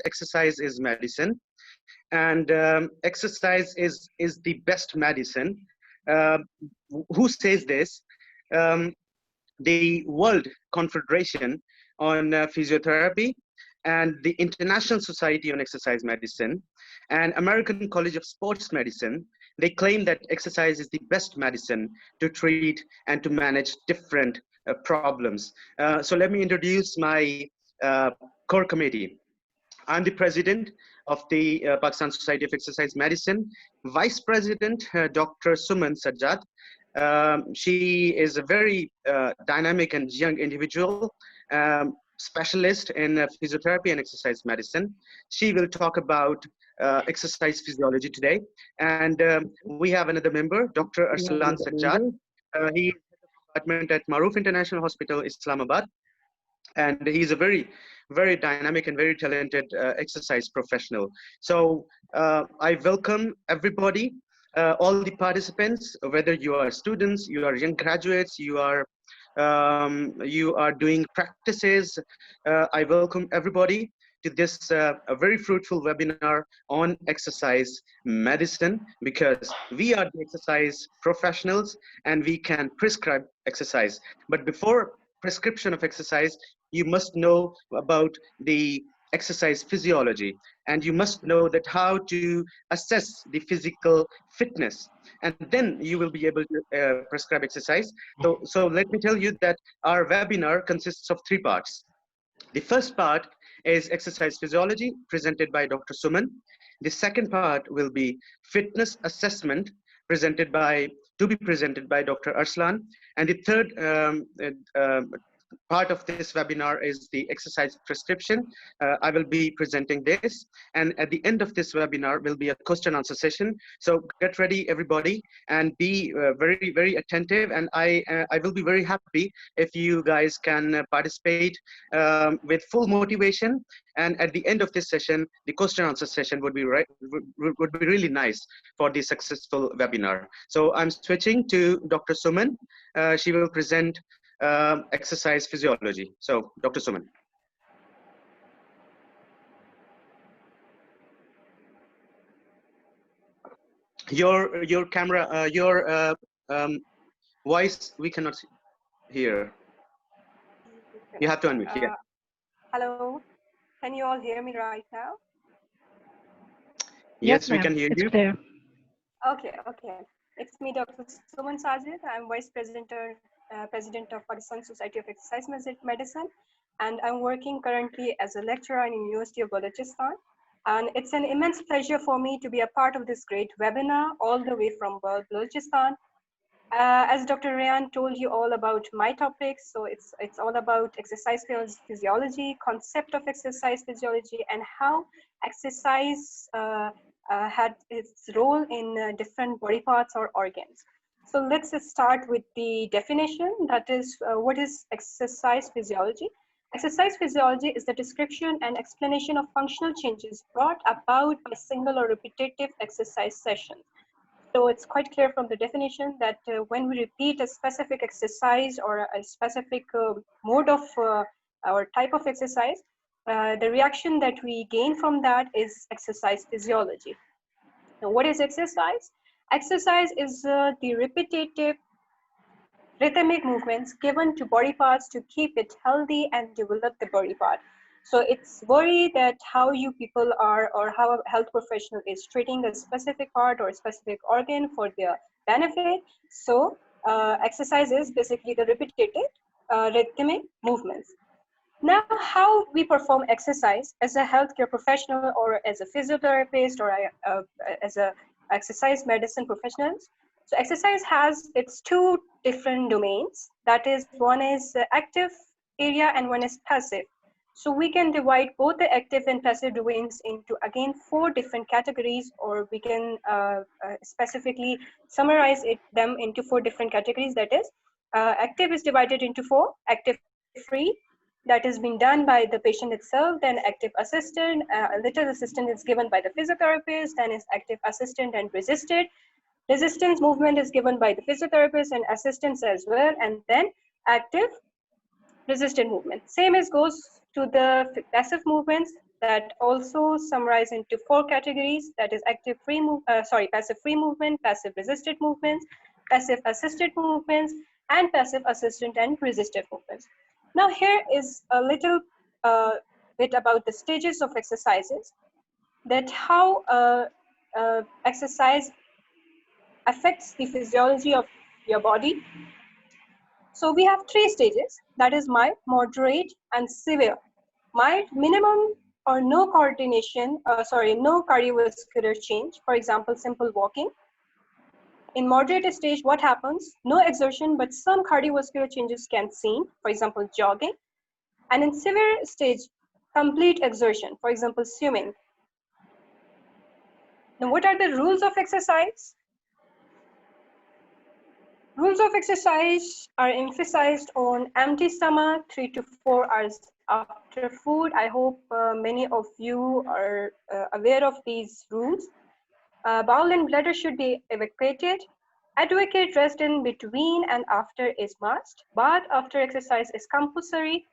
exercise is medicine, and exercise is the best medicine. Uh, who says this? Um, the World Confederation on Physiotherapy, and the International Society on Exercise Medicine, and American College of Sports Medicine, they claim that exercise is the best medicine to treat and to manage different problems. So let me introduce my uh, core committee. I'm the president of the Pakistan Society of Exercise Medicine, Vice President Dr. Suman Sajjad. She is a very dynamic and young individual, specialist in physiotherapy and exercise medicine. She will talk about exercise physiology today. And we have another member, Dr. Arslan Sajjad. He is head of department at Maroof International Hospital, Islamabad. And he's a very dynamic and very talented exercise professional. So I welcome everybody, all the participants, whether you are students, you are young graduates, you are doing practices. I welcome everybody to this a very fruitful webinar on exercise medicine, because we are the exercise professionals and we can prescribe exercise. But before prescription of exercise, you must know about the exercise physiology, and you must know that how to assess the physical fitness, and then you will be able to prescribe exercise. So let me tell you that our webinar consists of 3 parts. The first part is exercise physiology, presented by Dr. Suman. The second part will be fitness assessment, to be presented by Dr. Arslan. And the third part of this webinar is the exercise prescription. I will be presenting this, and at the end of this webinar will be a question answer session. So get ready, everybody, and be very attentive, and I will be very happy if you guys can participate with full motivation. And at the end of this session, the question answer session would be really nice for the successful webinar. So I'm switching to Dr. Suman. She will present exercise physiology. So, Dr. Suman. Your camera, your voice, we cannot hear. You have to unmute. Yeah. Hello. Can you all hear me right now? Yes, we can hear you. Clear. Okay. It's me, Dr. Suman Sajid. I'm Vice President of Pakistan Society of Exercise Medicine, and I'm working currently as a lecturer in University of Balochistan. And it's an immense pleasure for me to be a part of this great webinar all the way from Balochistan. As Dr. Rehan told you all about my topics, so it's all about exercise physiology, concept of exercise physiology, and how exercise had its role in different body parts or organs. So let's start with the definition. That is, what is exercise physiology? Exercise physiology is the description and explanation of functional changes brought about by single or repetitive exercise sessions. So it's quite clear from the definition that when we repeat a specific exercise or a specific mode of or type of exercise, the reaction that we gain from that is exercise physiology. Now, what is exercise? Exercise is the repetitive rhythmic movements given to body parts to keep it healthy and develop the body part. So it's worried that how you people are, or how a health professional is treating a specific part or a specific organ for their benefit. So exercise is basically the repetitive rhythmic movements. Now, how we perform exercise as a healthcare professional or as a physiotherapist or as a exercise medicine professionals. So exercise has its 2 different domains. That is, one is the active area and one is passive. So we can divide both the active and passive domains into, again, 4 different categories, or we can specifically summarize them into 4 different categories. That is, active is divided into 4: active free, that is being done by the patient itself, then active assistant, a little assistance is given by the physiotherapist, then is active assistant and resisted. Resistance movement is given by the physiotherapist and assistants as well, and then active resisted movement. Same as goes to the passive movements. that also summarize into 4 categories, that is passive free movement, passive resisted movements, passive assisted movements, and passive assisted and resisted movements. Now here is a little bit about the stages of exercises, that how exercise affects the physiology of your body. So we have 3 stages, that is mild, moderate, and severe. Mild, minimum or no coordination, no cardiovascular change, for example, simple walking. In moderate stage, what happens? No exertion, but some cardiovascular changes can be seen, for example, jogging. And in severe stage, complete exertion, for example, swimming. Now, what are the rules of exercise? Rules of exercise are emphasized on empty stomach, 3 to 4 hours after food. I hope many of you are aware of these rules. Bowel and bladder should be evacuated. Adequate rest in between and after is must. Bath after exercise is compulsory.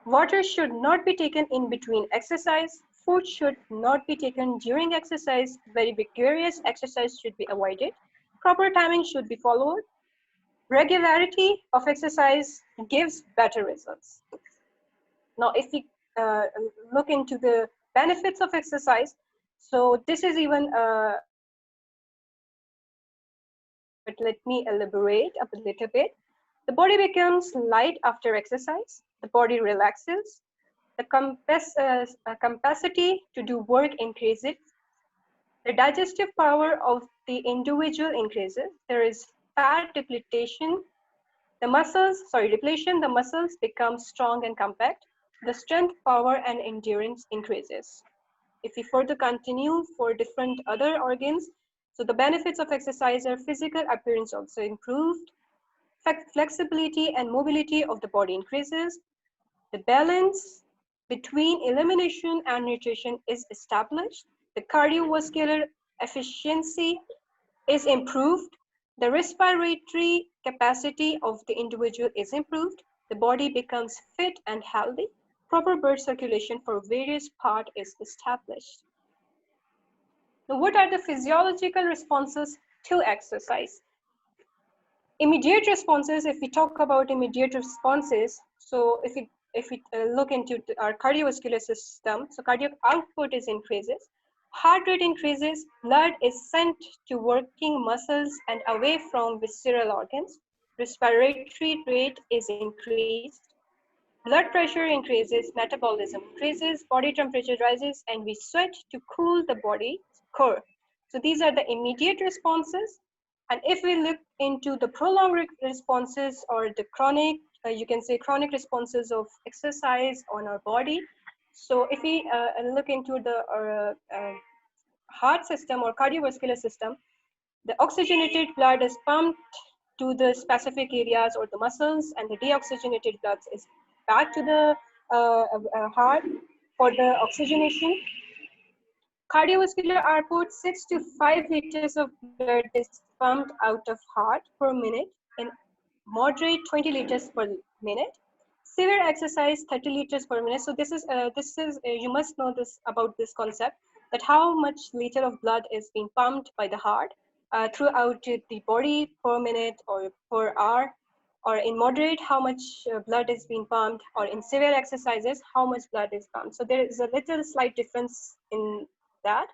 Water should not be taken in between exercise. Food should not be taken during exercise. Very vigorous exercise should be avoided. Proper timing should be followed. Regularity of exercise gives better results. Now, if we look into the benefits of exercise, so this is even, but let me elaborate a little bit. The body becomes light after exercise. The body relaxes. The capacity to do work increases. The digestive power of the individual increases. There is fat depletion. Depletion, the muscles become strong and compact. The strength, power, and endurance increases. If we further continue for different other organs, so the benefits of exercise are physical appearance also improved, flexibility and mobility of the body increases, the balance between elimination and nutrition is established, the cardiovascular efficiency is improved, the respiratory capacity of the individual is improved, the body becomes fit and healthy, proper blood circulation for various parts is established. Now, what are the physiological responses to exercise? Immediate responses, if we talk about immediate responses, so if we look into our cardiovascular system, so cardiac output is increases, heart rate increases, blood is sent to working muscles and away from visceral organs, respiratory rate is increased, blood pressure increases, metabolism increases, body temperature rises, and we sweat to cool the body core. So these are the immediate responses. And if we look into the prolonged responses or the chronic, you can say chronic responses of exercise on our body. So if we look into the heart system or cardiovascular system, the oxygenated blood is pumped to the specific areas or the muscles, and the deoxygenated blood is back to the heart for the oxygenation. Cardiovascular output, 6 to 5 liters of blood is pumped out of heart per minute. In moderate, 20 liters per minute. Severe exercise, 30 liters per minute. So this is you must know this about this concept, that how much liter of blood is being pumped by the heart throughout the body per minute or per hour. Or in moderate, how much blood is being pumped, or in severe exercises, how much blood is pumped. So there is a little slight difference in that.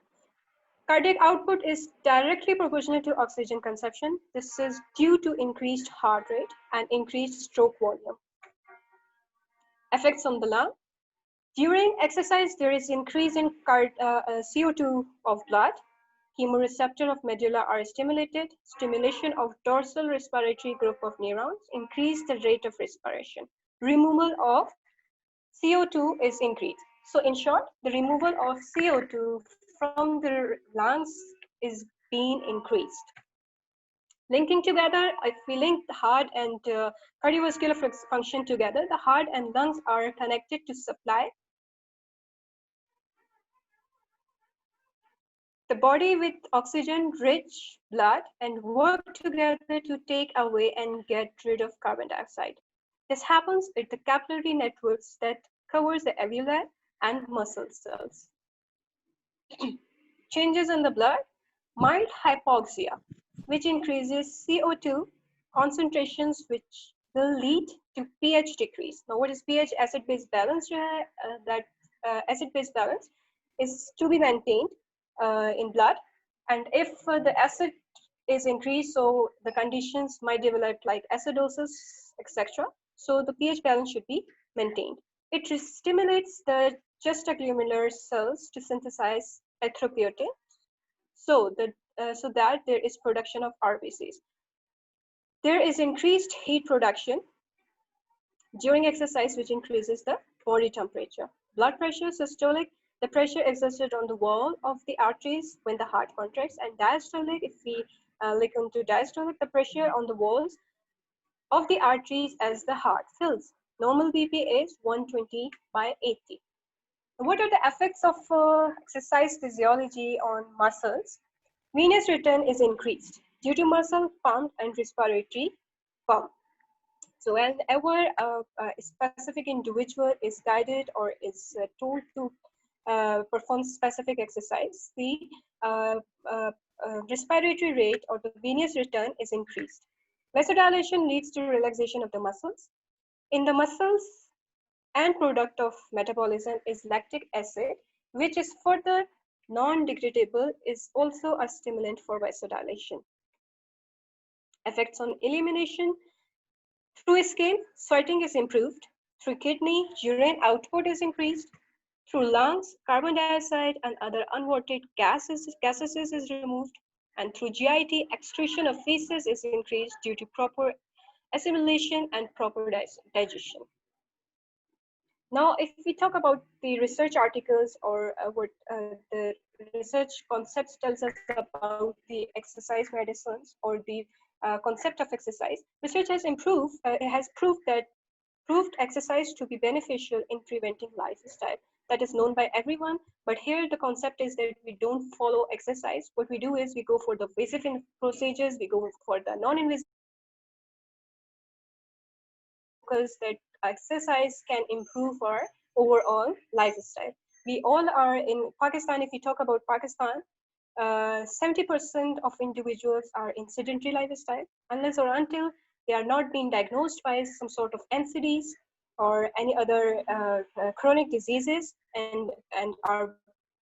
Cardiac output is directly proportional to oxygen consumption. This is due to increased heart rate and increased stroke volume. Effects on the lung. During exercise, there is increase in CO2 of blood. Chemoreceptor of medulla are stimulated. Stimulation of dorsal respiratory group of neurons increase the rate of respiration. Removal of CO2 is increased. So in short, the removal of CO2 from the lungs is being increased. Linking together, if we link the heart and cardiovascular function together, the heart and lungs are connected to supply the body with oxygen-rich blood and work together to take away and get rid of carbon dioxide. This happens with the capillary networks that covers the alveoli, and muscle cells. Changes in the blood, mild hypoxia, which increases CO2 concentrations, which will lead to pH decrease. Now, what is pH? Acid-base balance. That acid-base balance is to be maintained in blood, and if the acid is increased, so the conditions might develop like acidosis, etc. So the pH balance should be maintained. It stimulates the juxtaglomerular cells to synthesize erythropoietin, so that there is production of RBCs. There is increased heat production during exercise, which increases the body temperature. Blood pressure, systolic, the pressure exerted on the wall of the arteries when the heart contracts, and diastolic, if we look into diastolic, the pressure on the walls of the arteries as the heart fills. Normal BP is 120/80. What are the effects of exercise physiology on muscles? Venous return is increased due to muscle pump and respiratory pump. So whenever a specific individual is guided or is told to perform specific exercise, the respiratory rate or the venous return is increased. Vasodilation leads to relaxation of the muscles. In the muscles, and product of metabolism is lactic acid, which is further non-degradable, is also a stimulant for vasodilation. Effects on elimination. Through skin, sweating is improved. Through kidney, urine output is increased. Through lungs, carbon dioxide and other unwanted gases is removed. And through GIT, excretion of feces is increased due to proper assimilation and proper digestion. Now, if we talk about the research articles or what the research concepts tells us about the exercise medicines or the concept of exercise, research has proved exercise to be beneficial in preventing lifestyle. That is known by everyone, but here the concept is that we don't follow exercise. What we do is we go for the invasive procedures, we go for the non-invasive, because that exercise can improve our overall lifestyle. We all are in Pakistan. If we talk about Pakistan, 70% of individuals are in sedentary lifestyle, unless or until they are not being diagnosed by some sort of NCDs or any other chronic diseases, and are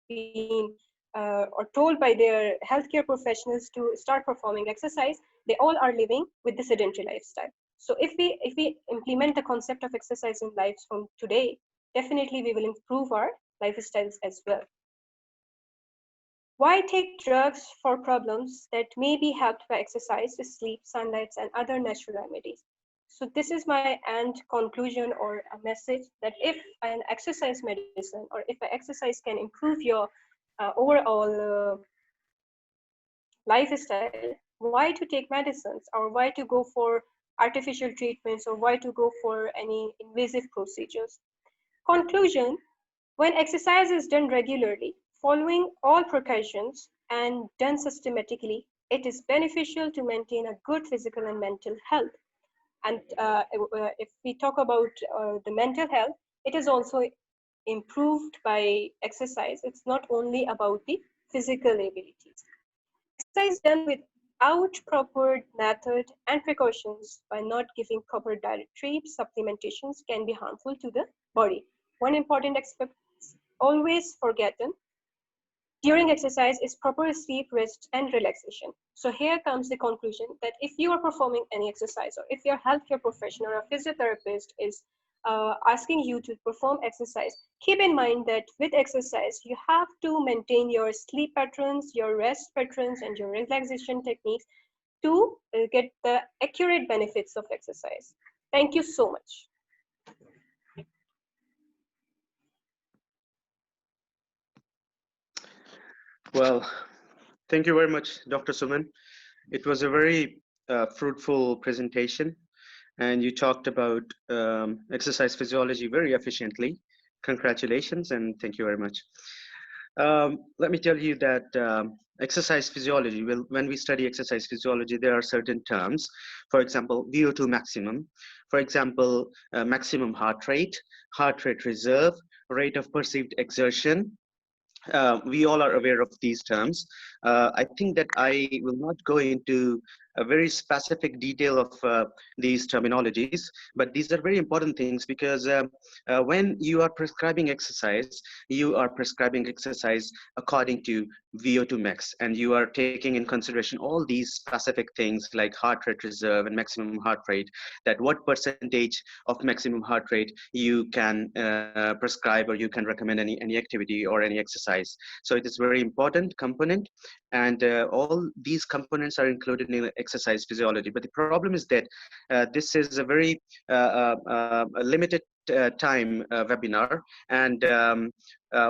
being or told by their healthcare professionals to start performing exercise, they all are living with the sedentary lifestyle. So if we implement the concept of exercise in lives from today, definitely we will improve our lifestyles as well. Why take drugs for problems that may be helped by exercise, sleep, sunlight, and other natural remedies? So this is my end conclusion or a message, that if an exercise medicine or if an exercise can improve your overall lifestyle, why to take medicines, or why to go for artificial treatments, or why to go for any invasive procedures? Conclusion: when exercise is done regularly, following all precautions and done systematically, it is beneficial to maintain a good physical and mental health. And if we talk about the mental health, it is also improved by exercise. It's not only about the physical abilities. Exercise done without proper method and precautions, by not giving proper dietary supplementations, can be harmful to the body. One important aspect always forgotten during exercise is proper sleep, rest, and relaxation. So here comes the conclusion, that if you are performing any exercise, or if your healthcare professional or a physiotherapist is asking you to perform exercise, keep in mind that with exercise, you have to maintain your sleep patterns, your rest patterns, and your relaxation techniques to get the accurate benefits of exercise. Thank you so much. Well, thank you very much, Dr. Suman. It was a very fruitful presentation, and you talked about exercise physiology very efficiently. Congratulations, and thank you very much. Let me tell you that exercise physiology, well, when we study exercise physiology, there are certain terms. For example, VO2 maximum, for example, maximum heart rate reserve, rate of perceived exertion. We all are aware of these terms. I think that I will not go into a very specific detail of these terminologies, but these are very important things because when you are prescribing exercise, you are prescribing exercise according to VO2 max, and you are taking in consideration all these specific things like heart rate reserve and maximum heart rate, that what percentage of maximum heart rate you can prescribe or you can recommend any activity or any exercise. So it is very important component, and all these components are included in exercise physiology. But the problem is that this is a very a limited time webinar, and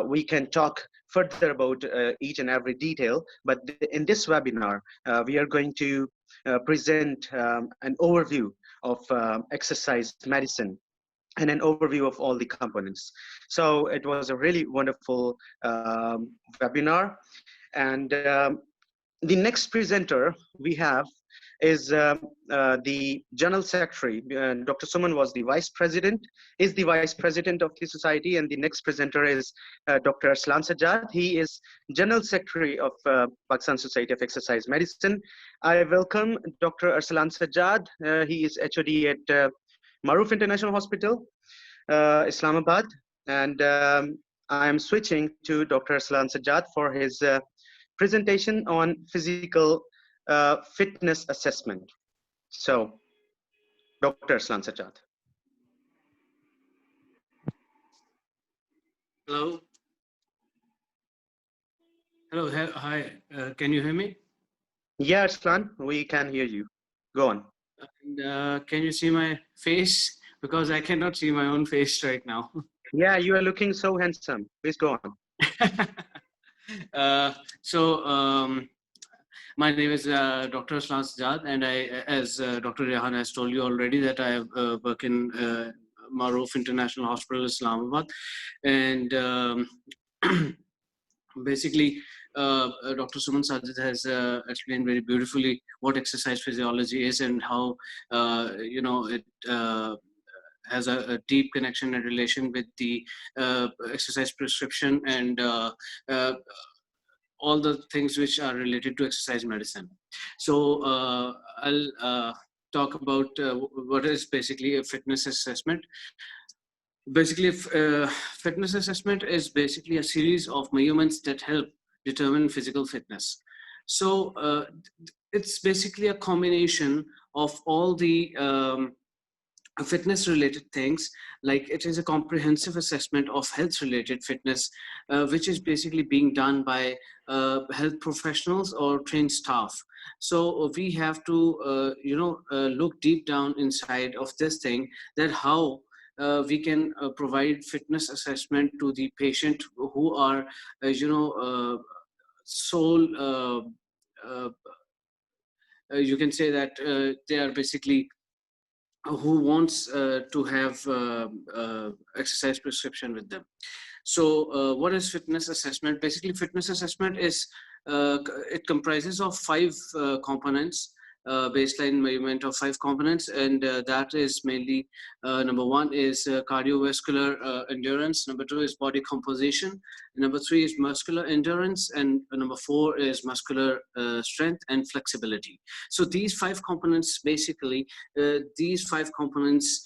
we can talk further about each and every detail. But in this webinar, we are going to present an overview of exercise medicine and an overview of all the components. So it was a really wonderful webinar. And the next presenter we have is the General Secretary. Dr. Suman was the Vice President, is the Vice President of the Society, and the next presenter is Dr. Arslan Sajjad. He is General Secretary of Pakistan Society of Exercise Medicine. I welcome Dr. Arslan Sajjad. He is HOD at Maroof International Hospital, Islamabad, and I am switching to Dr. Arslan Sajjad for his presentation on physical fitness assessment. So, Dr. Arslan Sajjad. Hello. Hello. Hi. Can you hear me? Yeah, Arslan, we can hear you. Go on. And can you see my face? Because I cannot see my own face right now. Yeah, you are looking so handsome. Please go on. My name is Dr. Arslan Sajjad, and I, as Dr. Rehan has told you already, that I work in Maroof International Hospital, Islamabad, and basically, Dr. Suman Sajid has explained very beautifully what exercise physiology is and how it has a deep connection and relation with the exercise prescription and all the things which are related to exercise medicine. So I'll talk about what is basically a fitness assessment. Basically, fitness assessment is basically a series of measurements that help determine physical fitness. So it's basically a combination of all the fitness related things. Like, it is a comprehensive assessment of health related fitness, which is basically being done by health professionals or trained staff. So we have to look deep down inside of this thing, that how we can provide fitness assessment to the patient who are sole you can say that they are basically who wants to have exercise prescription with them. So what is fitness assessment? Basically, fitness assessment is it comprises of 5 components, baseline measurement of 5 components, and that is mainly number 1 is cardiovascular endurance, number 2 is body composition, number 3 is muscular endurance, and number 4 is muscular strength and flexibility. So these 5 components, basically these 5 components,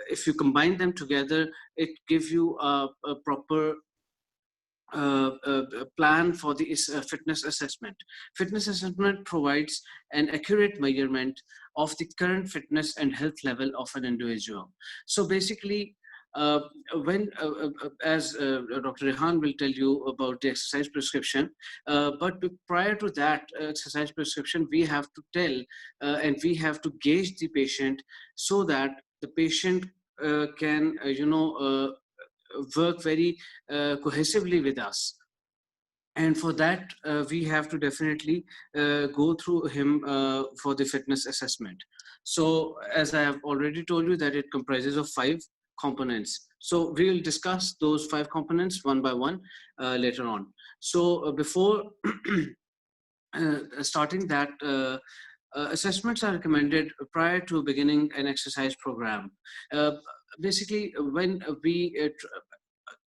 if you combine them together, it gives you a proper plan for the fitness assessment. Fitness assessment provides an accurate measurement of the current fitness and health level of an individual. So basically, when as Dr. Rehan will tell you about the exercise prescription, but prior to that exercise prescription, we have to tell and we have to gauge the patient so that the patient can work very cohesively with us. And for that, we have to definitely go through him for the fitness assessment. So as I have already told you, that it comprises of 5 components. So we will discuss those 5 components one by one later on. So before starting that, assessments are recommended prior to beginning an exercise program. Basically, when we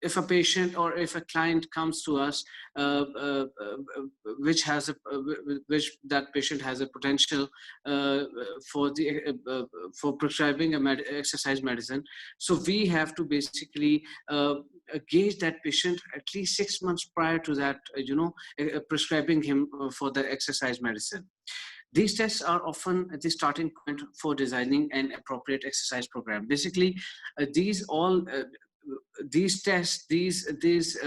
if a patient or if a client comes to us, which has a which that patient has a potential for the for prescribing a exercise medicine, so we have to basically gauge that patient at least 6 months prior to that, prescribing him for the exercise medicine. These tests are often the starting point for designing an appropriate exercise program. Basically, these tests, these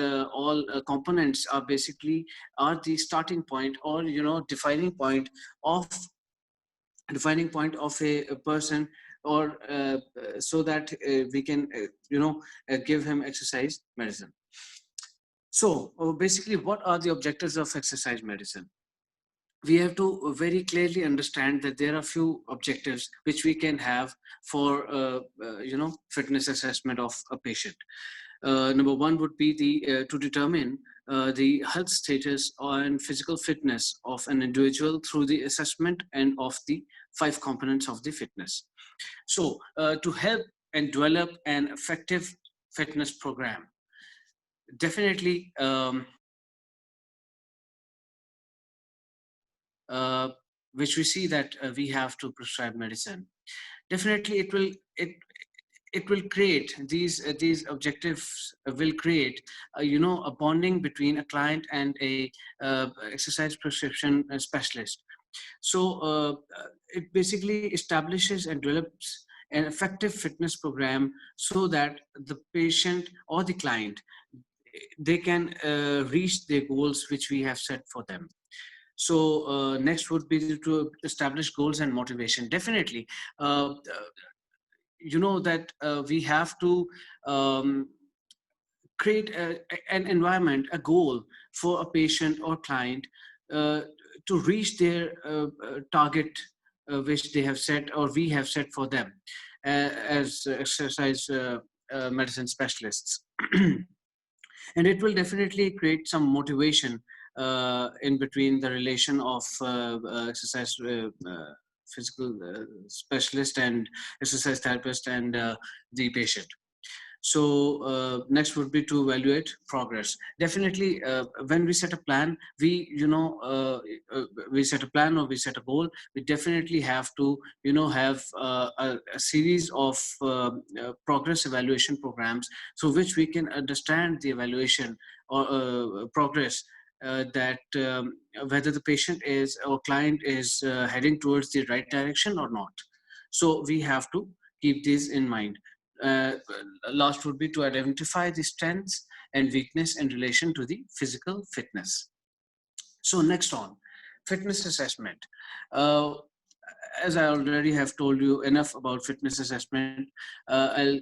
all components are basically are the starting point, or defining point of a person, or so that we can give him exercise medicine. So basically, what are the objectives of exercise medicine? We have to very clearly understand that there are few objectives which we can have for fitness assessment of a patient. Number one would be to determine the health status and physical fitness of an individual through the assessment and of the 5 components of the fitness. So to help and develop an effective fitness program, definitely which we see that we have to prescribe medicine. Definitely, it will create these objectives will create a bonding between a client and a exercise prescription specialist. So it basically establishes and develops an effective fitness program so that the patient or the client, they can reach their goals which we have set for them. So next would be to establish goals and motivation. Definitely, that we have to create an environment, a goal for a patient or client to reach their target which they have set or we have set for them as exercise medicine specialists. And it will definitely create some motivation in between the relation of exercise physical specialist and exercise therapist and the patient. So next would be to evaluate progress. Definitely, when we set a plan, we set a plan or we set a goal, we definitely have to have a series of progress evaluation programs, so which we can understand the evaluation or progress that whether the patient is or client is heading towards the right direction or not. So we have to keep this in mind. Last would be to identify the strengths and weakness in relation to the physical fitness. So next on, fitness assessment. As I already have told you enough about fitness assessment, I'll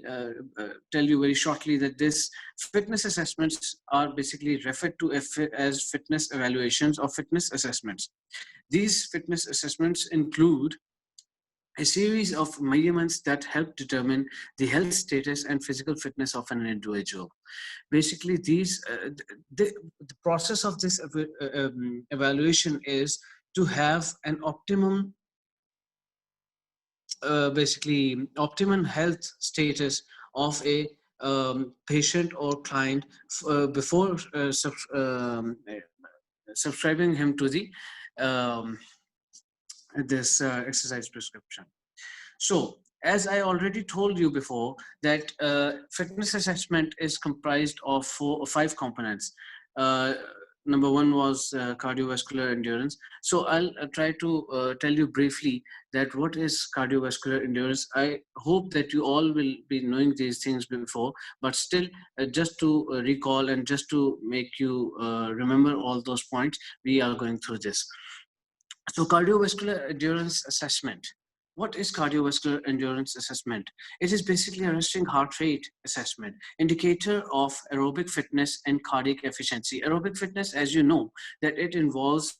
tell you very shortly that this fitness assessments are basically referred to as fitness evaluations or fitness assessments. These fitness assessments include a series of measurements that help determine the health status and physical fitness of an individual. Basically, the process of this evaluation is to have an optimum optimum health status of a patient or client before subscribing him to the this exercise prescription. So as I already told you before, that fitness assessment is comprised of 4 or 5 components. Number one was cardiovascular endurance. So I'll try to tell you briefly that what is cardiovascular endurance. I hope that you all will be knowing these things before, but still just to recall and just to make you remember all those points, we are going through this. So cardiovascular endurance assessment. What is cardiovascular endurance assessment? It is basically a resting heart rate assessment, indicator of aerobic fitness and cardiac efficiency. Aerobic fitness, as you know, that it involves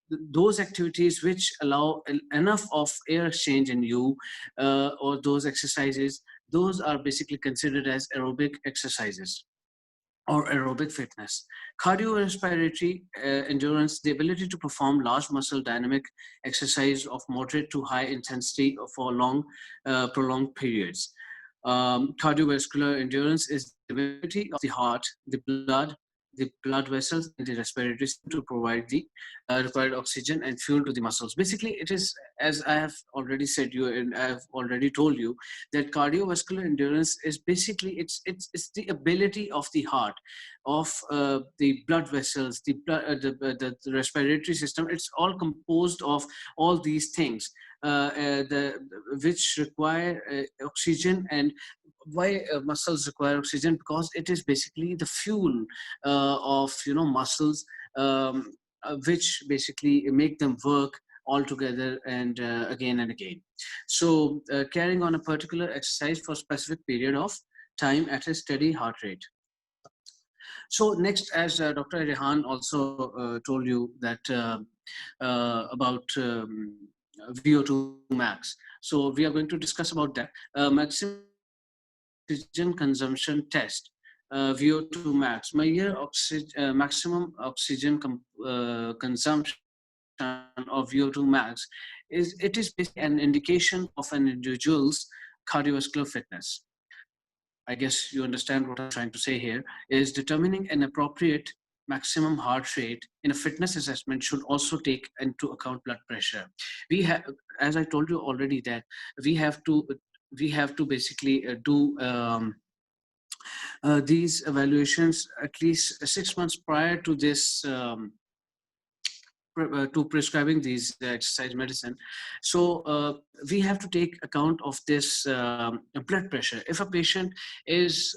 those activities which allow enough of air exchange in you, or those exercises, those are basically considered as aerobic exercises or aerobic fitness. Cardio-respiratory endurance, the ability to perform large muscle dynamic exercise of moderate to high intensity for long, prolonged periods. Cardiovascular endurance is the ability of the heart, the blood vessels, and the respiratory system to provide the required oxygen and fuel to the muscles. Basically, it is, as I have already said you, and I have already told you, that cardiovascular endurance is basically it's the ability of the heart, of the blood vessels, the respiratory system. It's all composed of all these things, which require oxygen. And why muscles require oxygen? Because it is basically the fuel of muscles, which basically make them work all together and again and again. So carrying on a particular exercise for a specific period of time at a steady heart rate. So next, as Dr. Rehan also told you that about VO2 max. So we are going to discuss about that. Maximum oxygen consumption test, VO2 max, maximum oxygen consumption of VO2 max is basically an indication of an individual's cardiovascular fitness. I guess you understand what I'm trying to say here, is determining an appropriate maximum heart rate in a fitness assessment should also take into account blood pressure. We have, as I told you already, that we have to basically do these evaluations at least 6 months prior to this to prescribing these exercise medicine. So we have to take account of this blood pressure. If a patient is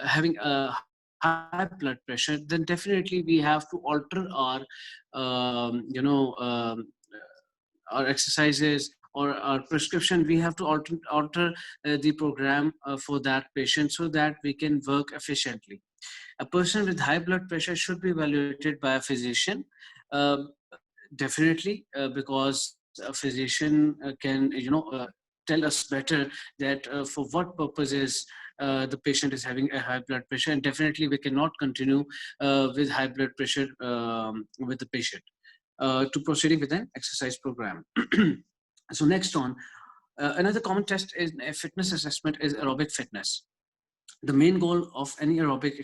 having a high blood pressure, then definitely we have to alter our exercises or our prescription. We have to alter the program for that patient so that we can work efficiently. A person with high blood pressure should be evaluated by a physician, definitely, because a physician can, tell us better that for what purposes the patient is having a high blood pressure, and definitely we cannot continue with high blood pressure with the patient to proceeding with an exercise program. So next on, another common test in a fitness assessment is aerobic fitness. The main goal of any aerobic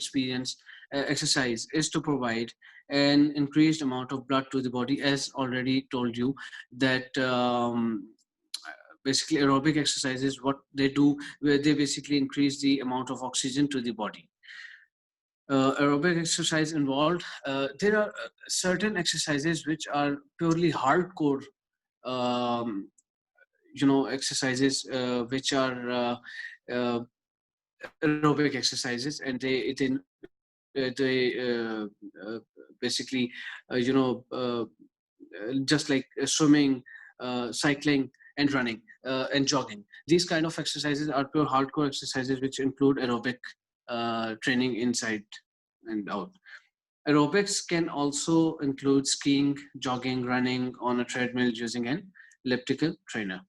exercise is to provide an increased amount of blood to the body. As already told you, that basically aerobic exercises, what they do, where they basically increase the amount of oxygen to the body. Aerobic exercise involved, there are certain exercises which are purely hardcore exercises, which are aerobic exercises, and they basically just like swimming, cycling, and running, and jogging. These kind of exercises are pure hardcore exercises which include aerobic training inside and out. Aerobics can also include skiing, jogging, running on a treadmill using an elliptical trainer.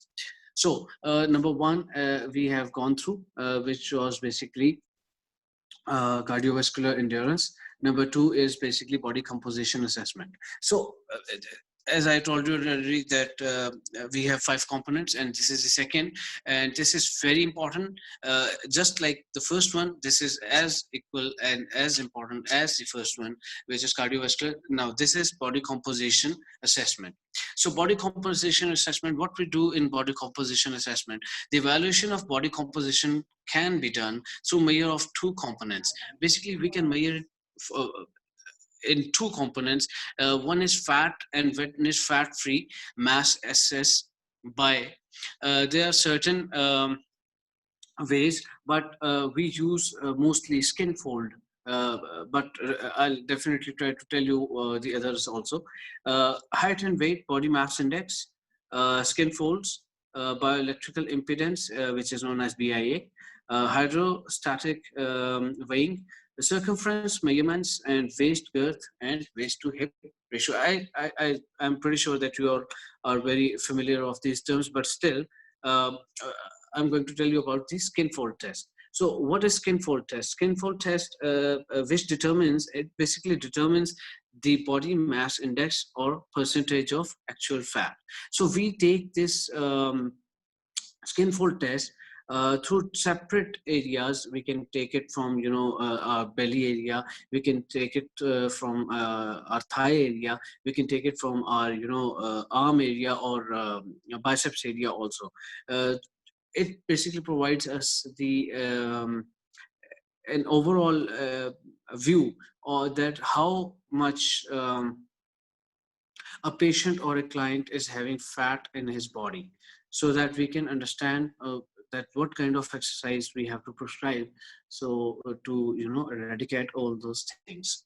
So number one, we have gone through, which was basically cardiovascular endurance. Number two is basically body composition assessment. So as I told you already, that we have 5 components, and this is the second, and this is very important. Just like the first one, this is as equal and as important as the first one, which is cardiovascular. Now this is body composition assessment. So body composition assessment, what we do in body composition assessment, the evaluation of body composition can be done through measure of 2 components. Basically, we can measure it in 2 components. One is fat and one is fat-free mass assess by. There are certain ways, but we use mostly skin fold. But I'll definitely try to tell you the others also. Height and weight, body mass index, skin folds, bioelectrical impedance, which is known as BIA, hydrostatic weighing, the circumference measurements, and waist girth and waist to hip ratio. I'm pretty sure that you are very familiar of these terms, but still, I'm going to tell you about the skin fold test. So what is skin fold test? Skin fold test, which basically determines the body mass index or percentage of actual fat. So we take this skin fold test through separate areas. We can take it from, you know, our belly area. We can take it from our thigh area. We can take it from our, you know, arm area, or biceps area also. It basically provides us the an overall view, or that how much a patient or a client is having fat in his body, so that we can understand that what kind of exercise we have to prescribe, so to, you know, eradicate all those things.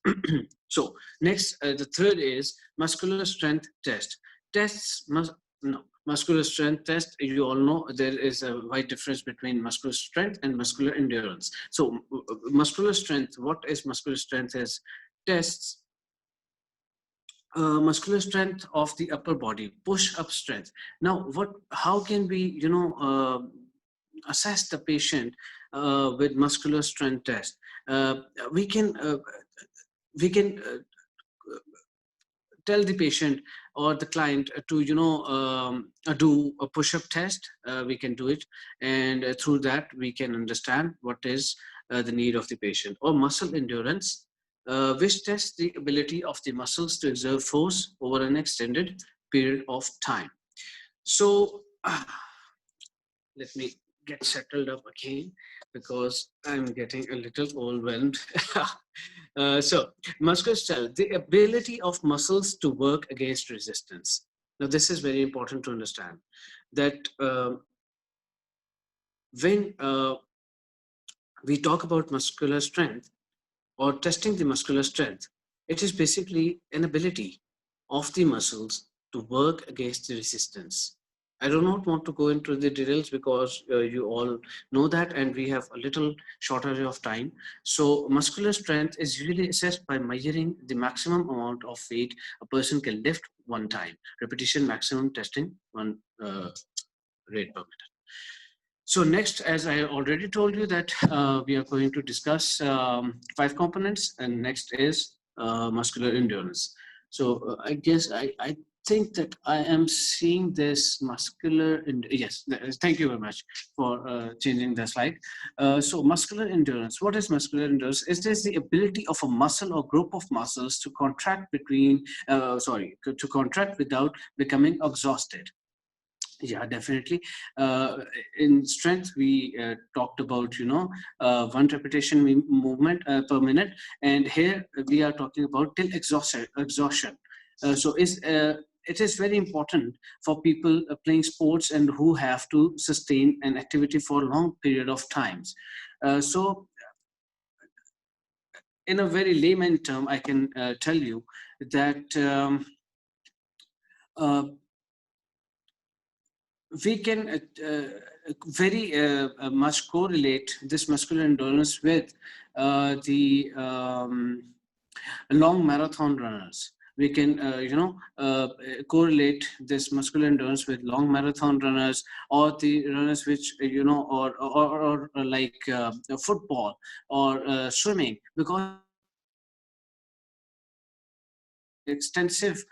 So next, the third is muscular strength test. Tests must no Muscular strength test, you all know there is a wide difference between muscular strength and muscular endurance. So muscular strength, what is muscular strength is tests muscular strength of the upper body, push up strength. Now how can we, you know, assess the patient with muscular strength test? We can tell the patient or the client to, you know, do a push-up test. We can do it, and through that we can understand what is the need of the patient. Or muscle endurance, which tests the ability of the muscles to exert force over an extended period of time. So let me get settled up again, because I'm getting a little overwhelmed. So muscular strength, the ability of muscles to work against resistance. Now this is very important to understand, that when we talk about muscular strength or testing the muscular strength, it is basically an ability of the muscles to work against the resistance. I do not want to go into the details, because you all know that, and we have a little shortage of time. So muscular strength is usually assessed by measuring the maximum amount of weight a person can lift one time. Repetition maximum testing, one rate per minute. So next, as I already told you, that we are going to discuss 5 components, and next is muscular endurance. So I guess I think that I am seeing this muscular, yes, thank you very much for changing the slide. So muscular endurance, what is muscular endurance? Is this the ability of a muscle or group of muscles to contract to contract without becoming exhausted? Yeah, definitely. In strength, we talked about, you know, 1 repetition movement per minute, and here we are talking about till exhaustion. It is very important for people playing sports and who have to sustain an activity for a long period of times. So in a very layman term, I can tell you that we can very much correlate this muscular endurance with the long marathon runners. We can, correlate this muscular endurance with long marathon runners, or the runners which, you know, or like football or swimming, because extensive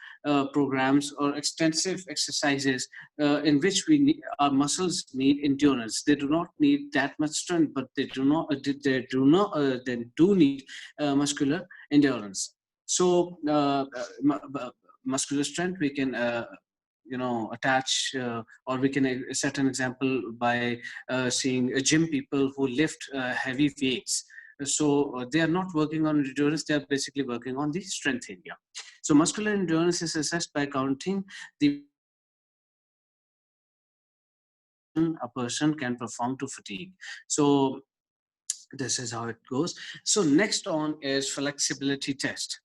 programs or extensive exercises in which our muscles need endurance. They do not need that much strength, but they do need muscular endurance. So muscular strength, we can attach, or we can set an example by seeing gym people who lift heavy weights. So they are not working on endurance, they are basically working on the strength area. So muscular endurance is assessed by counting the a person can perform to fatigue. So this is how it goes. So next on is flexibility test.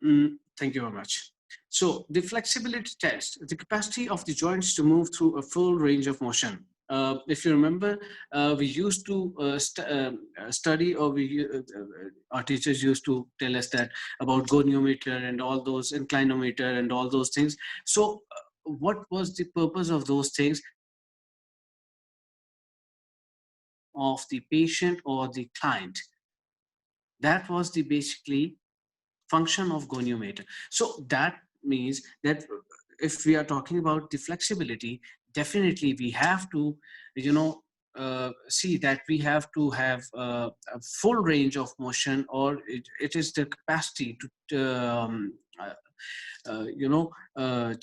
Thank you very much. So the flexibility test, the capacity of the joints to move through a full range of motion. If you remember, we used to study, or our teachers used to tell us that about goniometer and all those, inclinometer and all those things. So what was the purpose of those things? Of the patient or the client. That was the basically function of goniometer. So that means that if we are talking about the flexibility, definitely we have to, see that we have to have a full range of motion, or it is the capacity to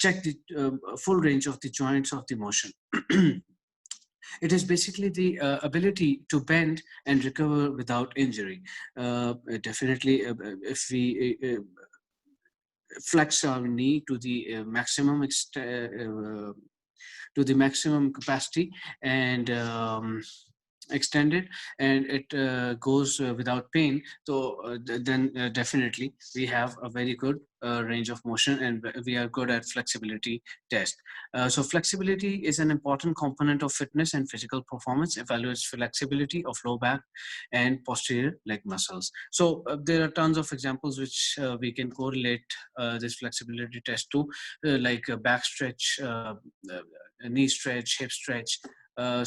check the full range of the joints of the motion. It is basically the ability to bend and recover without injury. Definitely, if we flex our knee to the maximum capacity and extend it, and it goes without pain, so then definitely we have a very good range of motion, and we are good at flexibility test. So flexibility is an important component of fitness and physical performance. Evaluates flexibility of low back and posterior leg muscles. So there are tons of examples which we can correlate this flexibility test to, like back stretch, knee stretch, hip stretch.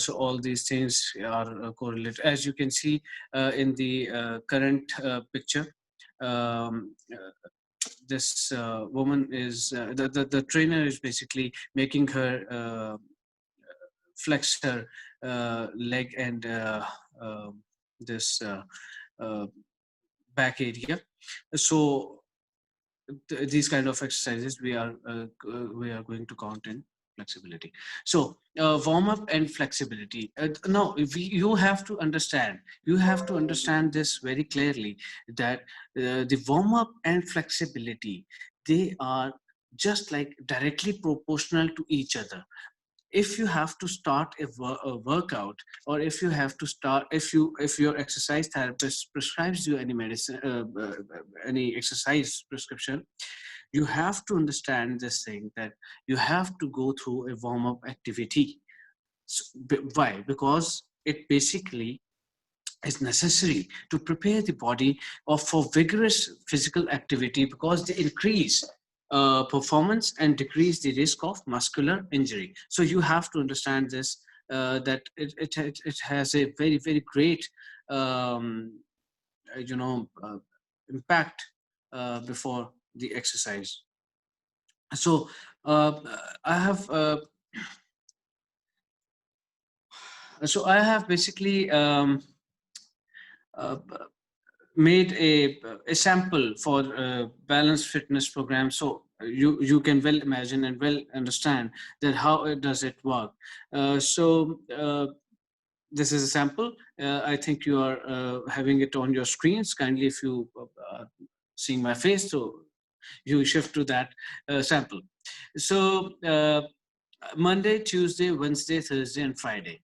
So all these things are correlated. As you can see in the current picture, this woman is, the trainer is basically making her flex her leg and this back area. So these kind of exercises we are going to count in flexibility. So warm up and flexibility. Now, you have to understand this very clearly, that the warm up and flexibility, they are just like directly proportional to each other. If you have to start a workout, or if you have to start, if your exercise therapist prescribes you any medicine, any exercise prescription, you have to understand this thing, that you have to go through a warm-up activity. So, why? Because it basically is necessary to prepare the body for vigorous physical activity, because they increase performance and decrease the risk of muscular injury. So you have to understand this, that it has a very, very great impact before the exercise. So I have basically made a sample for balanced fitness program. So you can well imagine and well understand that how does it work. This is a sample. I think you are having it on your screens. Kindly, if you seeing my face, so you shift to that sample. So Monday, Tuesday, Wednesday, Thursday, and Friday.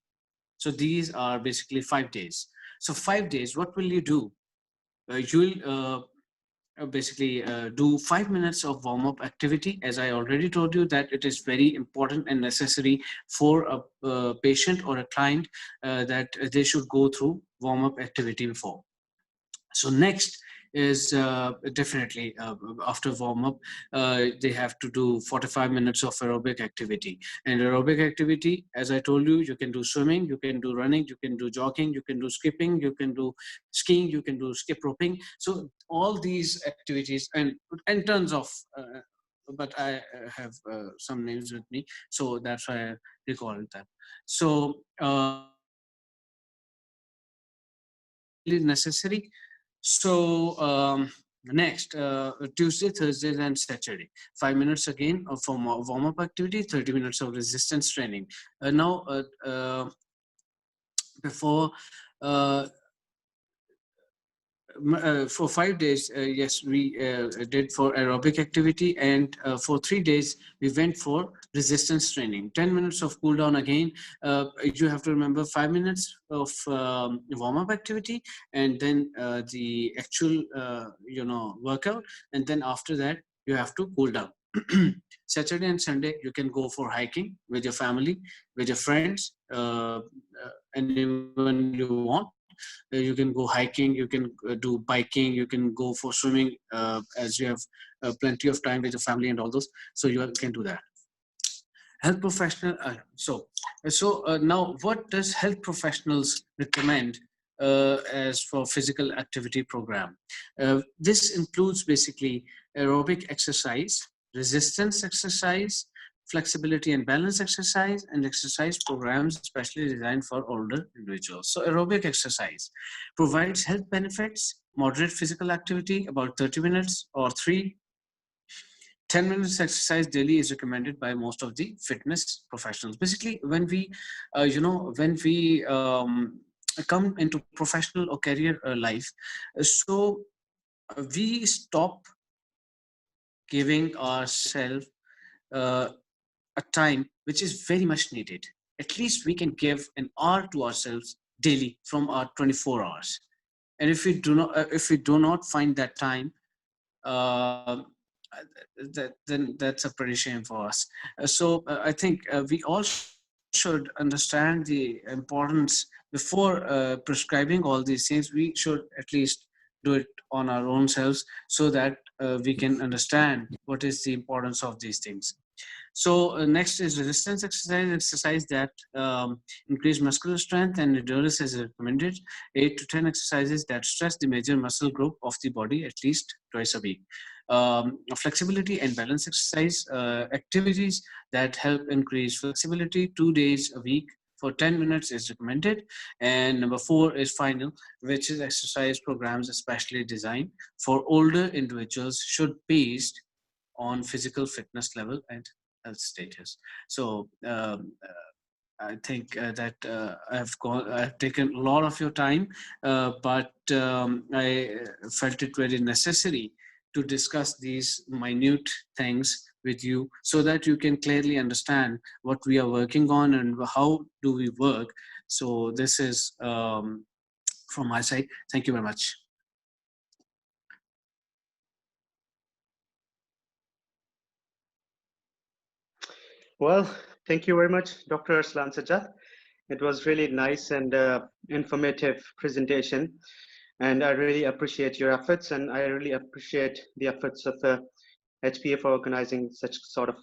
So these are basically 5 days. So 5 days, what will you do? You'll basically do 5 minutes of warm-up activity. As I already told you, that it is very important and necessary for a patient or a client that they should go through warm-up activity before. So next is definitely after warm-up, they have to do 45 minutes of aerobic activity. And aerobic activity, as I told you, you can do swimming, you can do running, you can do jogging, you can do skipping, you can do skiing, you can do skip roping. So all these activities, and tons of but I have some names with me, so that's why I recalled that. So necessary. So next, Tuesday, Thursdays, and Saturday, 5 minutes again for warm-up activity, 30 minutes of resistance training. Now, before for 5 days, yes, we did for aerobic activity, and for 3 days we went for resistance training. 10 minutes of cool down again. You have to remember 5 minutes of warm-up activity, and then the actual workout, and then after that you have to cool down. Saturday and Sunday you can go for hiking with your family, with your friends, anyone you want. You can go hiking, you can do biking, you can go for swimming, as you have plenty of time with your family and all those, so you can do that. Health professional, now what does health professionals recommend as for physical activity program? This includes basically aerobic exercise, resistance exercise, flexibility and balance exercise, and exercise programs specially designed for older individuals. So aerobic exercise provides health benefits, moderate physical activity, about 30 minutes or 10 minutes exercise daily is recommended by most of the fitness professionals. Basically, when we, come into professional or career life, we stop giving ourselves uh, a time which is very much needed. At least we can give an hour to ourselves daily from our 24 hours. And if we do not find that time, uh, then that's a pretty shame for us. I think we all should understand the importance before prescribing all these things. We should at least do it on our own selves so that we can understand what is the importance of these things. So next is resistance exercise that increase muscular strength and endurance is recommended. 8 to 10 exercises that stress the major muscle group of the body at least twice a week. Flexibility and balance exercise activities that help increase flexibility 2 days a week for 10 minutes is recommended. And number 4 is final, which is exercise programs especially designed for older individuals should based on physical fitness level and health status. So I think that I've taken a lot of your time, but I felt it very necessary to discuss these minute things with you so that you can clearly understand what we are working on and how do we work. So this is from my side. Thank you very much. Well, thank you very much, Dr. Arslan Sajjad. It was really nice and informative presentation. And I really appreciate your efforts, and I really appreciate the efforts of HPA for organizing such sort of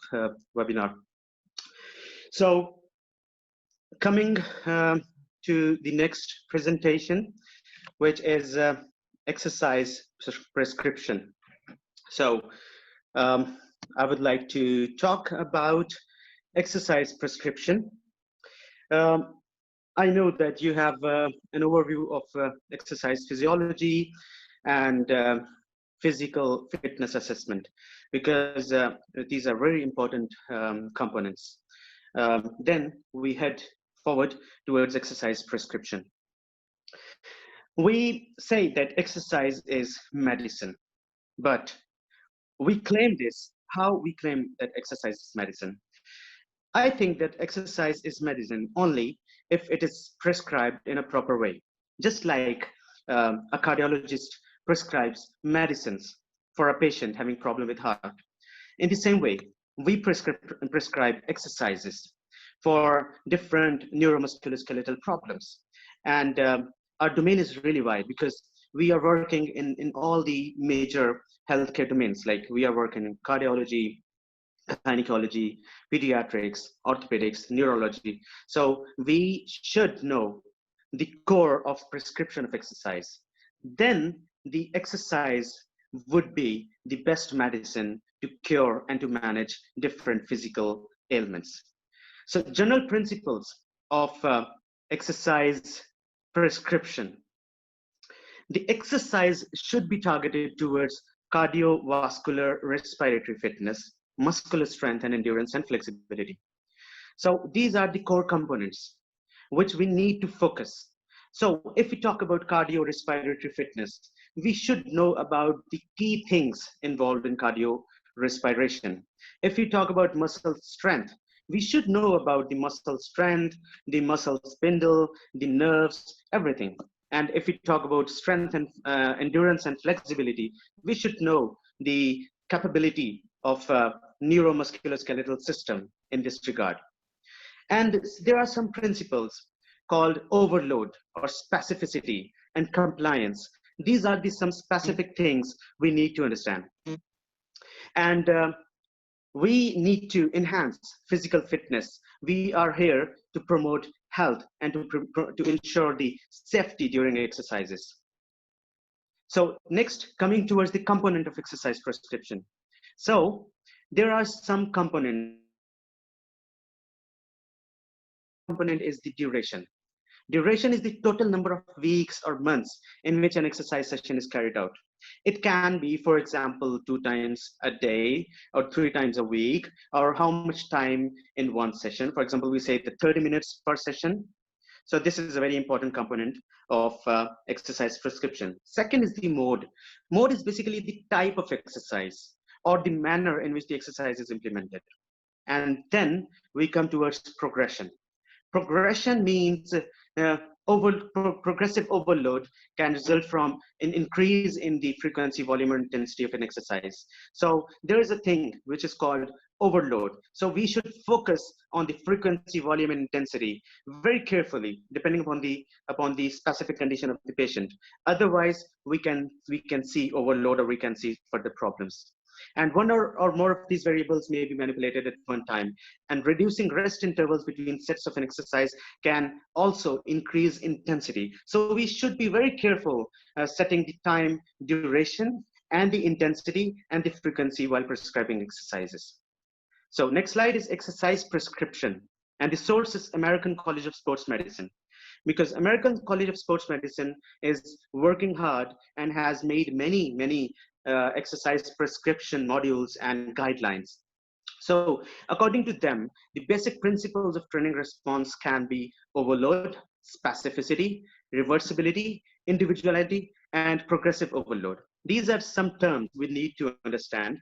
webinar. So coming to the next presentation, which is exercise prescription. So I would like to talk about exercise prescription. I know that you have an overview of exercise physiology and physical fitness assessment, because these are very important components. Then we head forward towards exercise prescription. We say that exercise is medicine, but we claim this. How we claim that exercise is medicine? I think that exercise is medicine only if it is prescribed in a proper way. Just like a cardiologist prescribes medicines for a patient having problem with heart. In the same way, we prescribe exercises for different neuromusculoskeletal problems. And our domain is really wide because we are working in all the major healthcare domains. Like we are working in cardiology, gynecology, pediatrics, orthopedics, neurology. So we should know the core of prescription of exercise. Then the exercise would be the best medicine to cure and to manage different physical ailments. So general principles of exercise prescription. The exercise should be targeted towards cardiovascular respiratory fitness, muscular strength and endurance, and flexibility. So these are the core components which we need to focus. So if we talk about cardio-respiratory fitness, we should know about the key things involved in cardio-respiration. If we talk about muscle strength, we should know about the muscle strength, the muscle spindle, the nerves, everything. And if we talk about strength and endurance and flexibility, we should know the capability of neuromusculoskeletal system in this regard. And there are some principles called overload or specificity and compliance. These are some specific things we need to understand. And we need to enhance physical fitness. We are here to promote health and to ensure the safety during exercises. So next, coming towards the component of exercise prescription. So there are some components component is the duration. Duration is the total number of weeks or months in which an exercise session is carried out. It can be, for example, 2 times a day or 3 times a week, or how much time in one session. For example, we say the 30 minutes per session. So this is a very important component of exercise prescription. Second is the mode. Mode is basically the type of exercise or the manner in which the exercise is implemented. And then we come towards progression. Progression means progressive overload can result from an increase in the frequency, volume, or intensity of an exercise. So there is a thing which is called overload. So we should focus on the frequency, volume, and intensity very carefully, depending upon the specific condition of the patient. Otherwise, we can see overload, or we can see further problems. And one or more of these variables may be manipulated at one time. And reducing rest intervals between sets of an exercise can also increase intensity. So we should be very careful setting the time, duration, and the intensity and the frequency while prescribing exercises. So next slide is exercise prescription. And the source is American College of Sports Medicine. Because American College of Sports Medicine is working hard and has made many exercise prescription modules and guidelines. So according to them, the basic principles of training response can be overload, specificity, reversibility, individuality, and progressive overload. These are some terms we need to understand,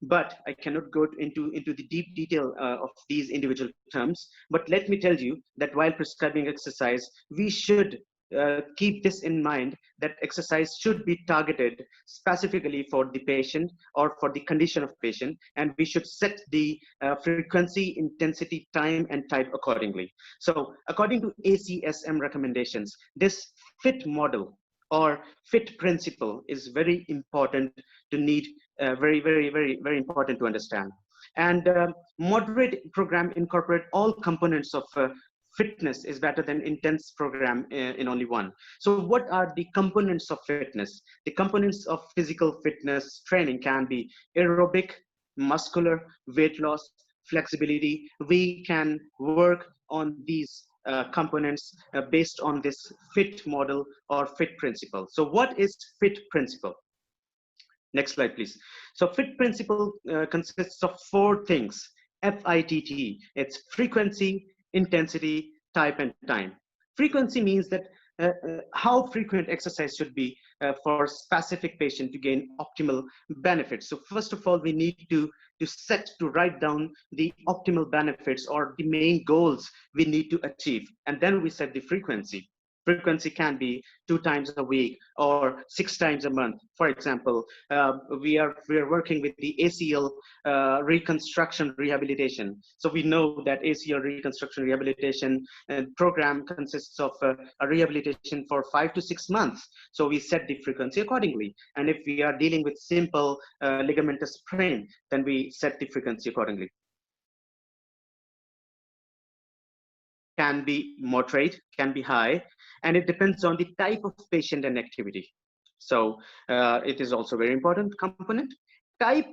but I cannot go into the deep detail of these individual terms. But let me tell you that while prescribing exercise, we should keep this in mind, that exercise should be targeted specifically for the patient or for the condition of patient, and we should set the frequency, intensity, time, and type accordingly. So according to ACSM recommendations, this FITT model or FITT principle is very important to need, very important to understand. And moderate program incorporate all components of fitness is better than intense program in only one. So what are the components of fitness? The components of physical fitness training can be aerobic, muscular, weight loss, flexibility. We can work on these components based on this FITT model or FITT principle. So what is FITT principle? Next slide, please. So FITT principle consists of 4 things. FITT, it's frequency, intensity, type, and time. Frequency means that how frequent exercise should be for specific patient to gain optimal benefits. So first of all, we need to write down the optimal benefits or the main goals we need to achieve. And then we set the frequency. Frequency can be 2 times a week or 6 times a month. For example, we are working with the ACL reconstruction rehabilitation. So we know that ACL reconstruction rehabilitation program consists of a rehabilitation for 5 to 6 months. So we set the frequency accordingly. And if we are dealing with simple ligamentous sprain, then we set the frequency accordingly. Can be moderate, can be high, and it depends on the type of patient and activity. So it is also a very important component. Type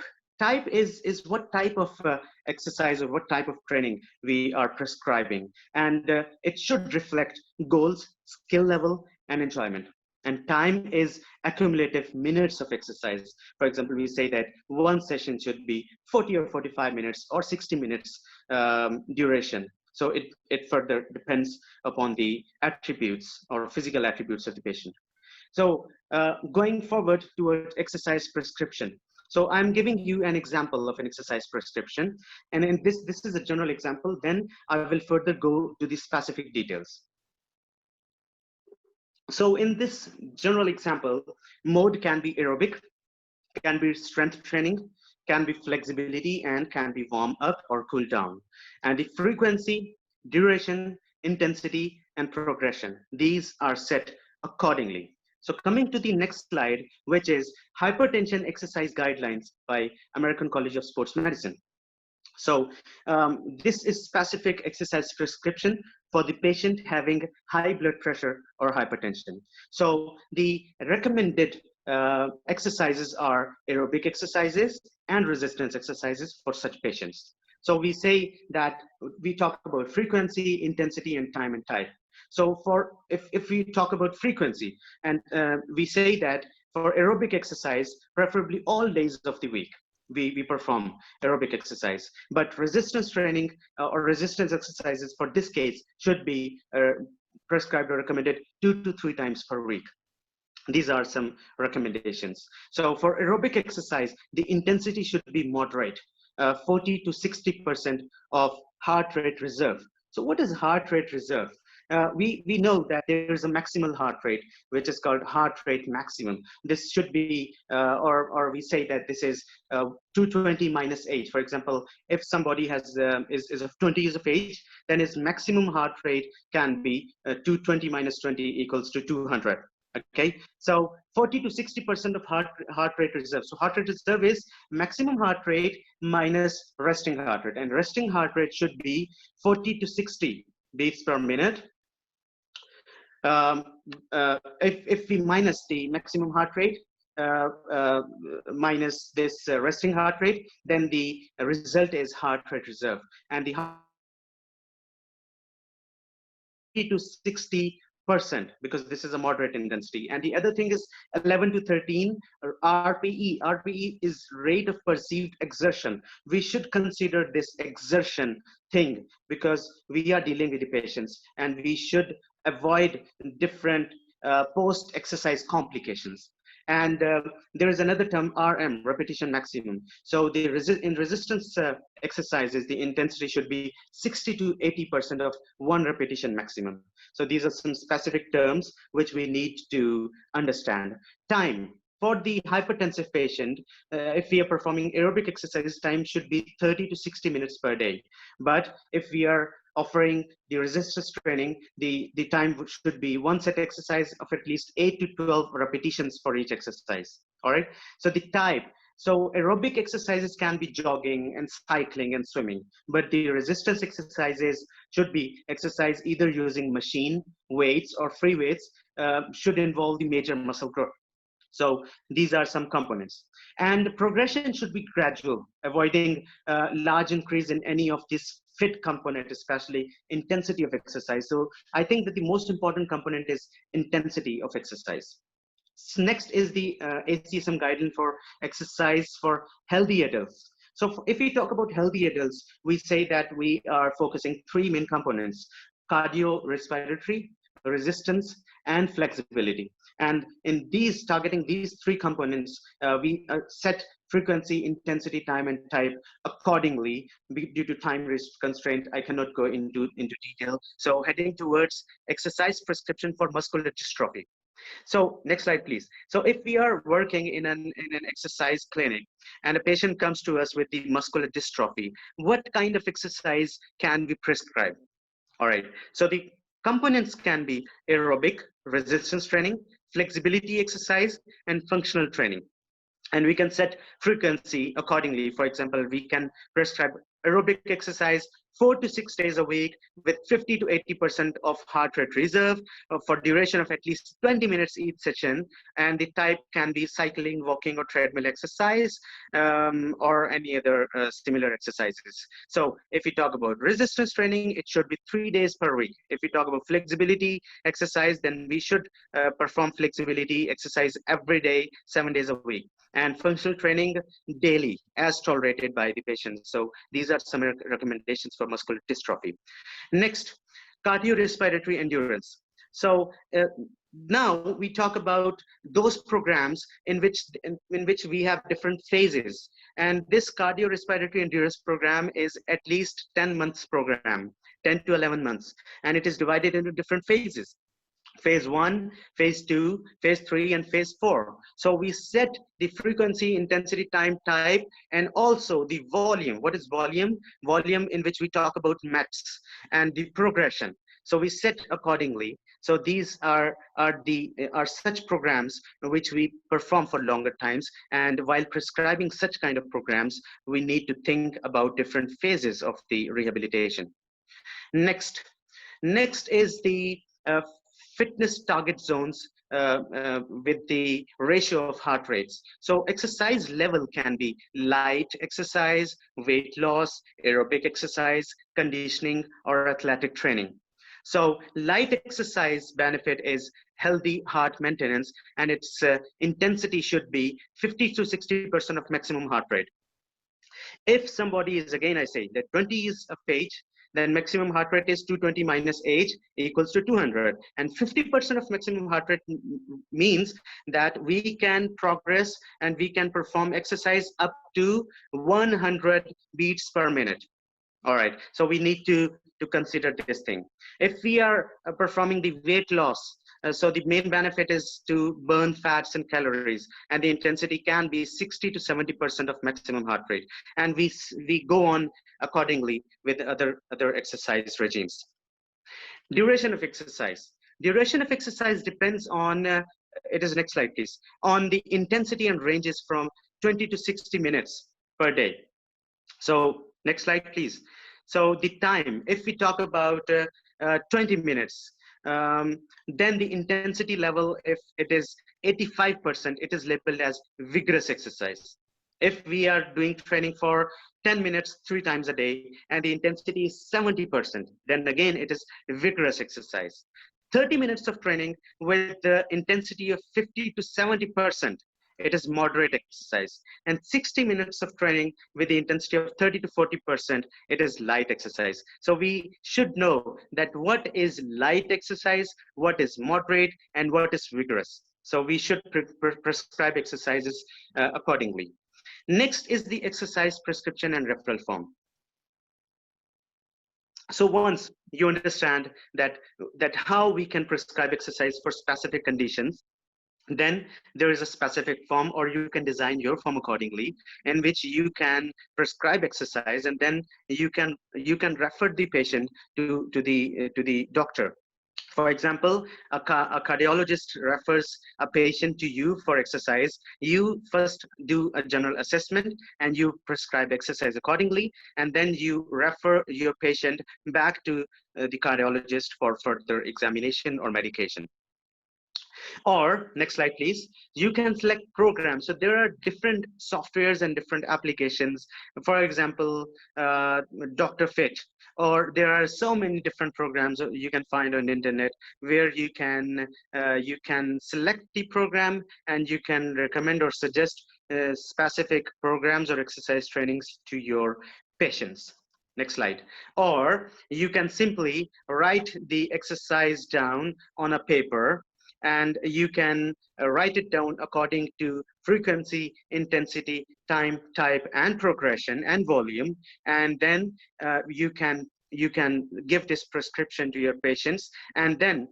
is what type of exercise or what type of training we are prescribing, and it should reflect goals, skill level, and enjoyment. And time is accumulative minutes of exercise. For example, we say that one session should be 40 or 45 minutes or 60 minutes duration. So it further depends upon the attributes or physical attributes of the patient. So going forward towards exercise prescription. So I'm giving you an example of an exercise prescription. And in this is a general example. Then I will further go to the specific details. So in this general example, mode can be aerobic, can be strength training, can be flexibility, and can be warm up or cool down. And the frequency, duration, intensity, and progression, these are set accordingly. So coming to the next slide, which is hypertension exercise guidelines by American College of Sports Medicine. So this is specific exercise prescription for the patient having high blood pressure or hypertension. So the recommended exercises are aerobic exercises and resistance exercises for such patients. So we say that we talk about frequency, intensity, and time and type. So if we talk about frequency, and we say that for aerobic exercise, preferably all days of the week, we perform aerobic exercise. But resistance training or resistance exercises for this case should be prescribed or recommended 2 to 3 times per week. These are some recommendations. So for aerobic exercise, the intensity should be moderate, 40 to 60% of heart rate reserve. So what is heart rate reserve? We know that there is a maximal heart rate, which is called heart rate maximum. This should be, or we say that this is 220 minus age. For example, if somebody is of 20 years of age, then his maximum heart rate can be 220 minus 20 equals to 200. Okay, so 40 to 60% of heart rate reserve. So heart rate reserve is maximum heart rate minus resting heart rate, and resting heart rate should be 40 to 60 beats per minute. If we minus the maximum heart rate minus this resting heart rate, then the result is heart rate reserve, and the 40 to 60%, because this is a moderate intensity. And the other thing is 11 to 13 RPE. RPE is rate of perceived exertion. We should consider this exertion thing because we are dealing with the patients, and we should avoid different post-exercise complications. And there is another term, RM, repetition maximum. So in resistance exercises, the intensity should be 60 to 80% of 1 repetition maximum. So these are some specific terms which we need to understand. Time. For the hypertensive patient, if we are performing aerobic exercises, time should be 30 to 60 minutes per day. But if we are offering the resistance training, the time should be one set exercise of at least 8 to 12 repetitions for each exercise. All right. So the type. So aerobic exercises can be jogging and cycling and swimming, but the resistance exercises should be exercise either using machine, weights, or free weights, should involve the major muscle group. So these are some components, and progression should be gradual, avoiding large increase in any of this FITT component, especially intensity of exercise. So I think that the most important component is intensity of exercise. Next is the ACSM guideline for exercise for healthy adults. So if we talk about healthy adults, we say that we are focusing 3 main components: cardio-respiratory, resistance, and flexibility. And in these, targeting these 3 components, we set frequency, intensity, time, and type accordingly. Due to time constraint, I cannot go into detail. So heading towards exercise prescription for muscular dystrophy. So next slide, please. So if we are working in an exercise clinic and a patient comes to us with the muscular dystrophy, what kind of exercise can we prescribe? All right. So the components can be aerobic, resistance training, flexibility exercise, and functional training. And we can set frequency accordingly. For example, we can prescribe aerobic exercise 4 to 6 days a week with 50 to 80% of heart rate reserve for duration of at least 20 minutes each session. And the type can be cycling, walking, or treadmill exercise, or any other similar exercises. So if we talk about resistance training, it should be 3 days per week. If we talk about flexibility exercise, then we should perform flexibility exercise every day, 7 days a week. And functional training daily as tolerated by the patient. So these are some recommendations for muscular dystrophy. Next, cardio-respiratory endurance. So now we talk about those programs in which we have different phases. And this cardio-respiratory endurance program is at least 10 months program, 10 to 11 months. And it is divided into different phases. Phase 1, phase 2, phase 3, and phase 4. So we set the frequency, intensity, time, type, and also the volume. What is volume? Volume in which we talk about METs, and the progression. So we set accordingly. So these are such programs which we perform for longer times. And while prescribing such kind of programs, we need to think about different phases of the rehabilitation. Next is the fitness target zones with the ratio of heart rates. So exercise level can be light exercise, weight loss, aerobic exercise, conditioning, or athletic training. So light exercise benefit is healthy heart maintenance, and its intensity should be 50 to 60% of maximum heart rate. If somebody is, again I say that 20 is of age, then maximum heart rate is 220 minus age equals to 200, and 50% of maximum heart rate means that we can progress and we can perform exercise up to 100 beats per minute. All right, so we need to consider this thing. If we are performing the weight loss, so the main benefit is to burn fats and calories, and the intensity can be 60 to 70% of maximum heart rate, and we go on accordingly with other exercise regimes. Duration of exercise. Duration of exercise depends on it is next slide please, on the intensity, and ranges from 20 to 60 minutes per day. So next slide, please. So the time, if we talk about 20 minutes, then the intensity level, if it is 85%, it is labeled as vigorous exercise. If we are doing training for 10 minutes 3 times a day and the intensity is 70%, then again it is vigorous exercise. 30 minutes of training with the intensity of 50 to 70%, it is moderate exercise. And 60 minutes of training with the intensity of 30 to 40%, it is light exercise. So we should know that what is light exercise, what is moderate, and what is vigorous. So we should prescribe exercises accordingly. Next is the exercise prescription and referral form. So once you understand that how we can prescribe exercise for specific conditions, then there is a specific form, or you can design your form accordingly, in which you can prescribe exercise, and then you can refer the patient to the doctor. For example, a cardiologist refers a patient to you for exercise. You first do a general assessment and you prescribe exercise accordingly, and then you refer your patient back to the cardiologist for further examination or medication. Or next slide please, you can select programs. So there are different softwares and different applications. For example, Dr. FITT, or there are so many different programs you can find on the internet where you can select the program, and you can recommend or suggest specific programs or exercise trainings to your patients. Next slide. Or you can simply write the exercise down on a paper, and you can write it down according to frequency, intensity, time, type, and progression and volume, and then you can give this prescription to your patients, and then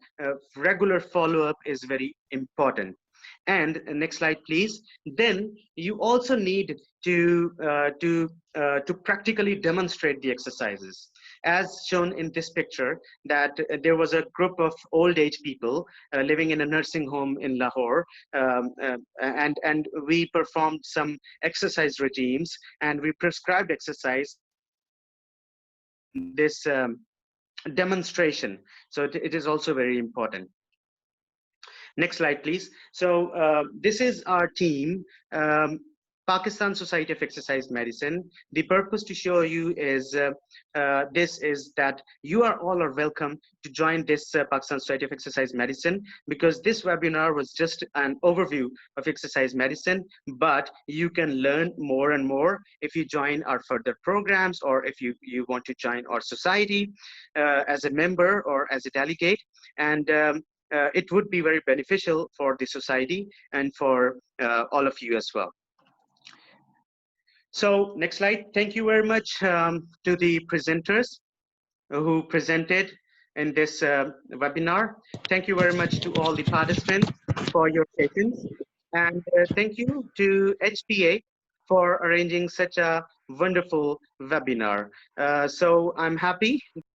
regular follow-up is very important. And next slide please. Then you also need to practically demonstrate the exercises, as shown in this picture, that there was a group of old age people living in a nursing home in Lahore, and we performed some exercise regimes, and we prescribed exercise, this demonstration. So it is also very important. Next slide, please. So this is our team, Pakistan Society of Exercise Medicine. The purpose to show you is this is that you are all welcome to join this Pakistan Society of Exercise Medicine, because this webinar was just an overview of exercise medicine, but you can learn more and more if you join our further programs, or if you want to join our society as a member or as a delegate. And it would be very beneficial for the society and for all of you as well. So next slide. Thank you very much to the presenters who presented in this webinar. Thank you very much to all the participants for your patience. And thank you to HPA for arranging such a wonderful webinar. So I'm happy